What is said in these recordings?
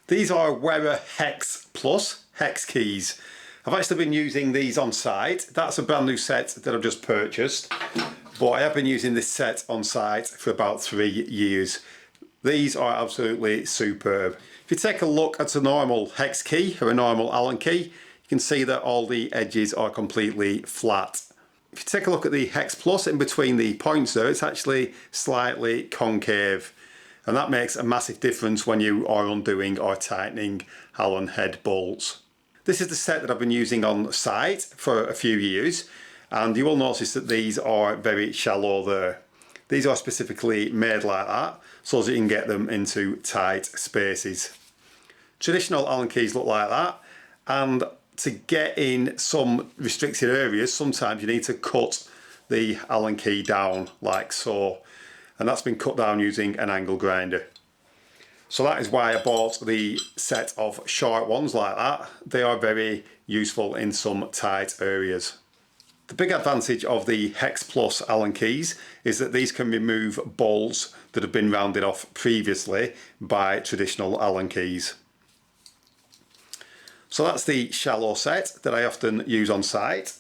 These are Wera Hex-Plus hex keys. I've actually been using these on site. That's a brand new set that I've just purchased, but I have been using this set on site for about 3 years. These are absolutely superb. If you take a look at a normal hex key or a normal Allen key, you can see that all the edges are completely flat. If you take a look at the Hex-Plus, in between the points there, it's actually slightly concave. And that makes a massive difference when you are undoing or tightening Allen head bolts. This is the set that I've been using on site for a few years, and you will notice that these are very shallow there. These are specifically made like that so that you can get them into tight spaces. Traditional Allen keys look like that, and to get in some restricted areas sometimes you need to cut the Allen key down like so, and that's been cut down using an angle grinder. So that is why I bought the set of short ones like that. They are very useful in some tight areas. The big advantage of the Hex-Plus Allen keys is that these can remove bolts that have been rounded off previously by traditional Allen keys. So that's the shallow set that I often use on site.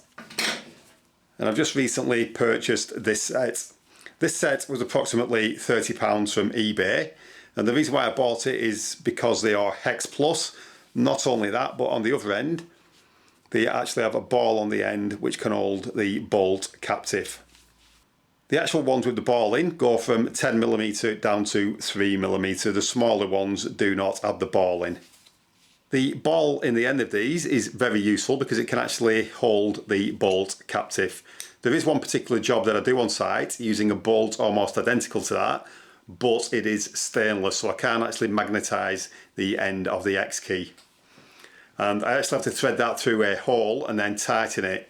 And I've just recently purchased this set. This set was approximately £30 from eBay. And the reason why I bought it is because they are Hex-Plus. Not only that, but on the other end, they actually have a ball on the end which can hold the bolt captive. The actual ones with the ball in go from 10mm down to 3mm. The smaller ones do not have the ball in. The ball in the end of these is very useful because it can actually hold the bolt captive. There is one particular job that I do on site using a bolt almost identical to that, but it is stainless, so I can't actually magnetise the end of the X key. And I actually have to thread that through a hole and then tighten it.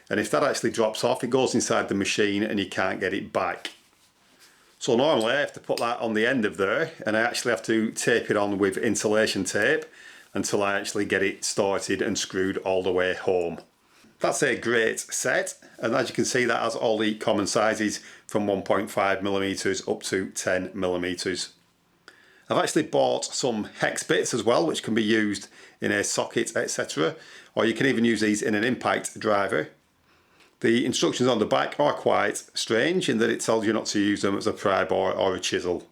And if that actually drops off, it goes inside the machine and you can't get it back. So normally I have to put that on the end of there, and I actually have to tape it on with insulation tape until I actually get it started and screwed all the way home. That's a great set, and as you can see that has all the common sizes from 1.5mm up to 10mm. I've actually bought some hex bits as well, which can be used in a socket, etc. Or you can even use these in an impact driver. The instructions on the back are quite strange in that it tells you not to use them as a pry bar or a chisel.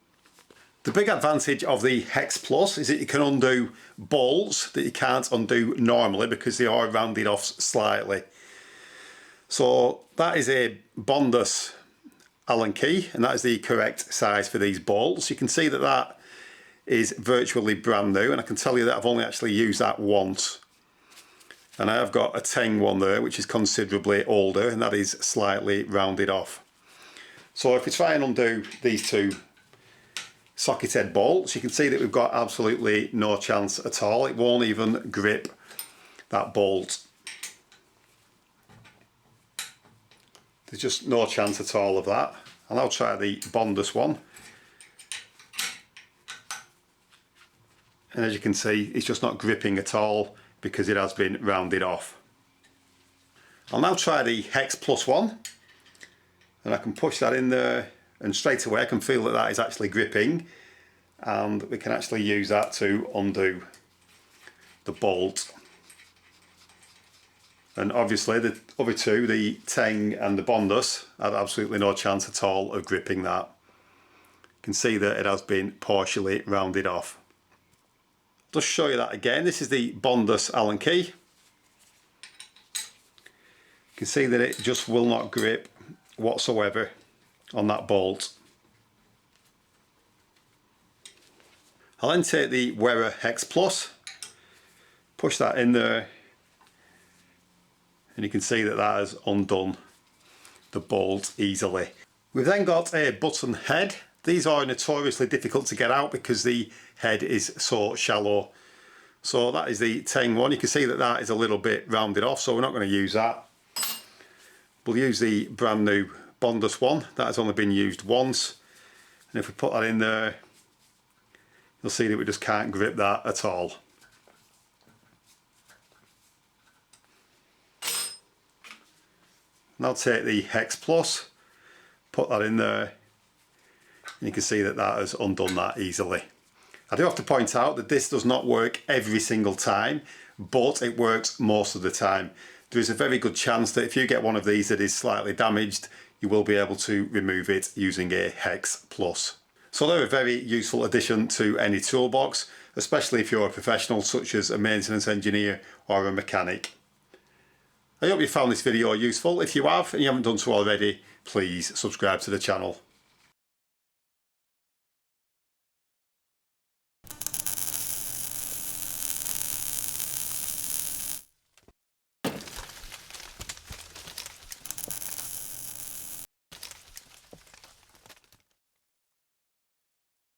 The big advantage of the Hex-Plus is that you can undo bolts that you can't undo normally because they are rounded off slightly. So that is a Bondus Allen key, and that is the correct size for these bolts. You can see that that is virtually brand new, and I can tell you that I've only actually used that once. And I have got a Teng one there which is considerably older, and that is slightly rounded off. So if you try and undo these two socket head bolts, you can see that we've got absolutely no chance at all. It won't even grip that bolt. There's just no chance at all of that. And I'll try the Bondus one. And as you can see, it's just not gripping at all because it has been rounded off. I'll now try the Hex-Plus one, and I can push that in there, and straight away I can feel that that is actually gripping, and we can actually use that to undo the bolt. And obviously the other two, the Teng and the Bondus, had absolutely no chance at all of gripping that. You can see that it has been partially rounded off. Just show you that again. This is the Bondus Allen key. You can see that it just will not grip whatsoever on that bolt. I'll then take the Wera Hex-Plus, push that in there, and you can see that that has undone the bolt easily. We've then got a button head. These are notoriously difficult to get out because the head is so shallow. So that is the Teng one. You can see that that is a little bit rounded off, so we're not going to use that. We'll use the brand new Bondus one. That has only been used once. And if we put that in there, you'll see that we just can't grip that at all. And I'll take the Hex-Plus, put that in there, and you can see that that has undone that easily. I do have to point out that this does not work every single time, but it works most of the time. There is a very good chance that if you get one of these that is slightly damaged, you will be able to remove it using a Hex-Plus. So they're a very useful addition to any toolbox, especially if you're a professional such as a maintenance engineer or a mechanic. I hope you found this video useful. If you have and you haven't done so already, please subscribe to the channel.